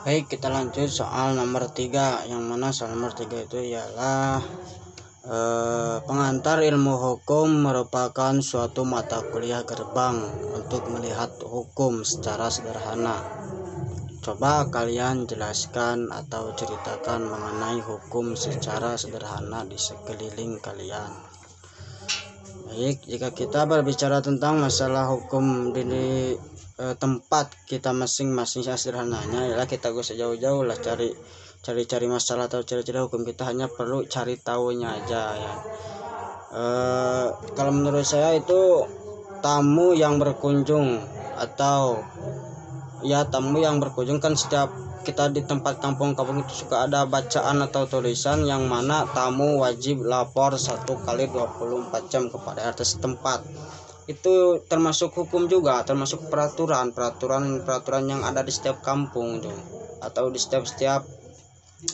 Baik, kita lanjut soal nomor 3, yang mana soal nomor 3 itu ialah pengantar ilmu hukum merupakan suatu mata kuliah gerbang untuk melihat hukum secara sederhana. Coba kalian jelaskan atau ceritakan mengenai hukum secara sederhana di sekeliling kalian. Baik, jika kita berbicara tentang masalah hukum di tempat kita masing-masing, sederhananya ialah kita gak usah jauh-jauh lah cari masalah atau cari-cari hukum, kita hanya perlu cari tahunya aja ya. Kalau menurut saya itu tamu yang berkunjung atau ya tamu yang berkunjung kan, setiap kita di tempat kampung-kampung itu suka ada bacaan atau tulisan yang mana tamu wajib lapor 1 kali 24 jam kepada RT setempat. Itu termasuk hukum juga, termasuk peraturan yang ada di setiap kampung tuh, atau di setiap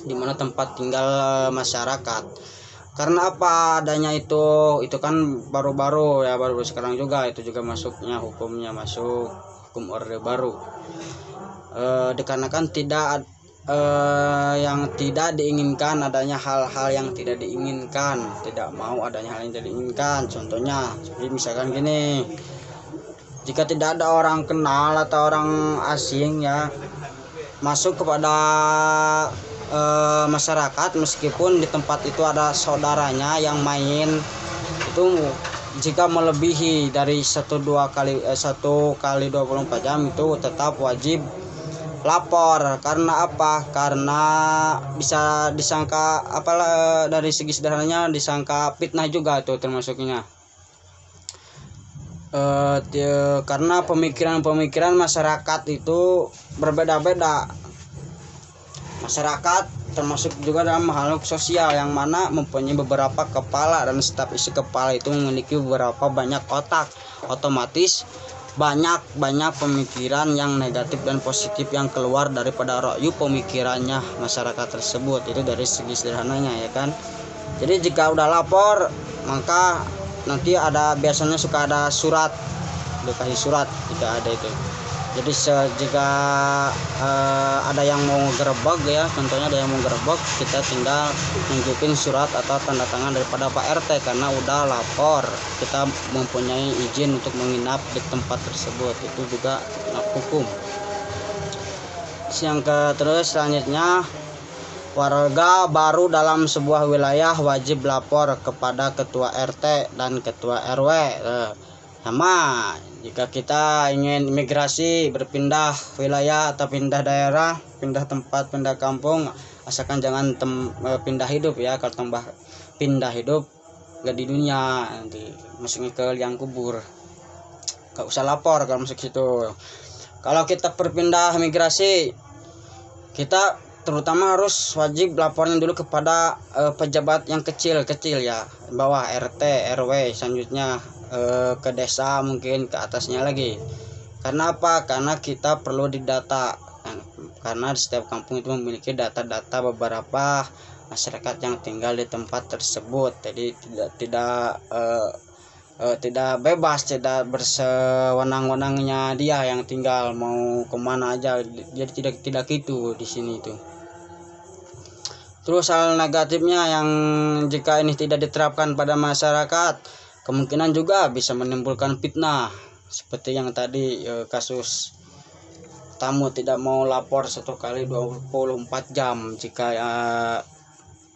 di mana tempat tinggal masyarakat. Karena apa adanya itu kan baru sekarang juga, itu juga masuknya hukumnya masuk hukum orde baru. Dikarenakan yang tidak diinginkan, adanya hal-hal yang tidak diinginkan, tidak mau adanya hal yang tidak diinginkan. Contohnya seperti misalkan gini, jika tidak ada orang kenal atau orang asing ya masuk kepada masyarakat, meskipun di tempat itu ada saudaranya yang main, itu jika melebihi dari 1 kali 24 jam itu tetap wajib lapor. Karena apa? Karena bisa disangka dari segi sederhananya disangka fitnah juga itu termasuknya. Karena pemikiran masyarakat itu berbeda-beda. Masyarakat termasuk juga dalam makhluk sosial yang mana mempunyai beberapa kepala, dan setiap isi kepala itu memiliki beberapa banyak otak. Otomatis banyak pemikiran yang negatif dan positif yang keluar daripada ra'yu pemikirannya masyarakat tersebut. Itu dari segi sederhananya ya kan. Jadi jika udah lapor, maka nanti biasanya suka ada surat, dikasih surat jika ada itu. Jadi jika ada yang mau gerebek ya, contohnya ada yang mau gerebek, kita tinggal nunjukin surat atau tanda tangan daripada Pak RT karena udah lapor, kita mempunyai izin untuk menginap di tempat tersebut. Itu juga hukum. Terus selanjutnya, warga baru dalam sebuah wilayah wajib lapor kepada ketua RT dan ketua RW. Sama jika kita ingin imigrasi, berpindah wilayah atau pindah daerah, pindah tempat, pindah kampung, asalkan jangan pindah hidup ya. Kalau tambah pindah hidup gak di dunia, nanti masuknya ke liang kubur, gak usah lapor kalau masuk situ. Kalau kita berpindah imigrasi, kita terutama harus wajib lapornya dulu kepada pejabat yang kecil ya, bawah RT RW, selanjutnya ke desa, mungkin ke atasnya lagi. Karena apa? Karena kita perlu didata, karena di setiap kampung itu memiliki data-data beberapa masyarakat yang tinggal di tempat tersebut. Jadi tidak bebas, tidak bersewenang-wenangnya dia yang tinggal mau kemana aja. Jadi tidak gitu di sini itu. Terus hal negatifnya yang jika ini tidak diterapkan pada masyarakat, kemungkinan juga bisa menimbulkan fitnah. Seperti yang tadi kasus tamu tidak mau lapor 1 kali 24 jam jika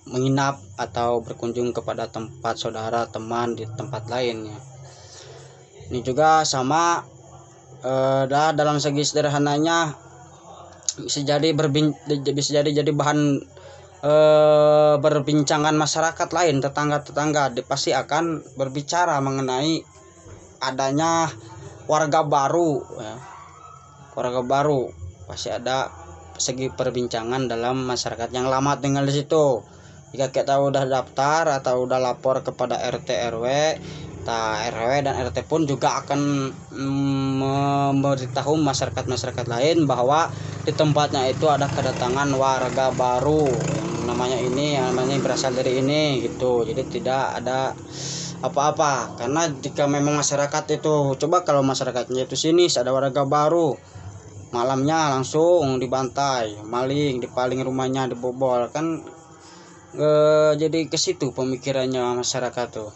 menginap atau berkunjung kepada tempat saudara teman di tempat lainnya. Ini juga sama dalam segi sederhananya bisa jadi bahan berbincangan masyarakat lain, tetangga pasti akan berbicara mengenai adanya warga baru ya. Warga baru pasti ada segi perbincangan dalam masyarakat yang lama tinggal di situ. Jika kita udah daftar atau udah lapor kepada RT RW, RW dan RT pun juga akan memberitahu masyarakat lain bahwa di tempatnya itu ada kedatangan warga baru yang namanya berasal dari ini gitu. Jadi tidak ada apa-apa, karena jika memang masyarakat itu, coba kalau masyarakatnya itu sini ada warga baru, malamnya langsung dibantai, maling, dipaling rumahnya, dibobol kan. Jadi ke situ pemikirannya masyarakat tuh.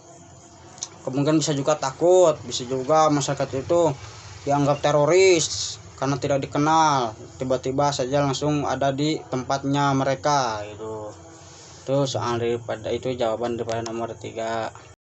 Kemungkinan bisa juga takut, bisa juga masyarakat itu dianggap teroris karena tidak dikenal, tiba-tiba saja langsung ada di tempatnya mereka gitu. Itu soal daripada itu jawaban daripada nomor 3.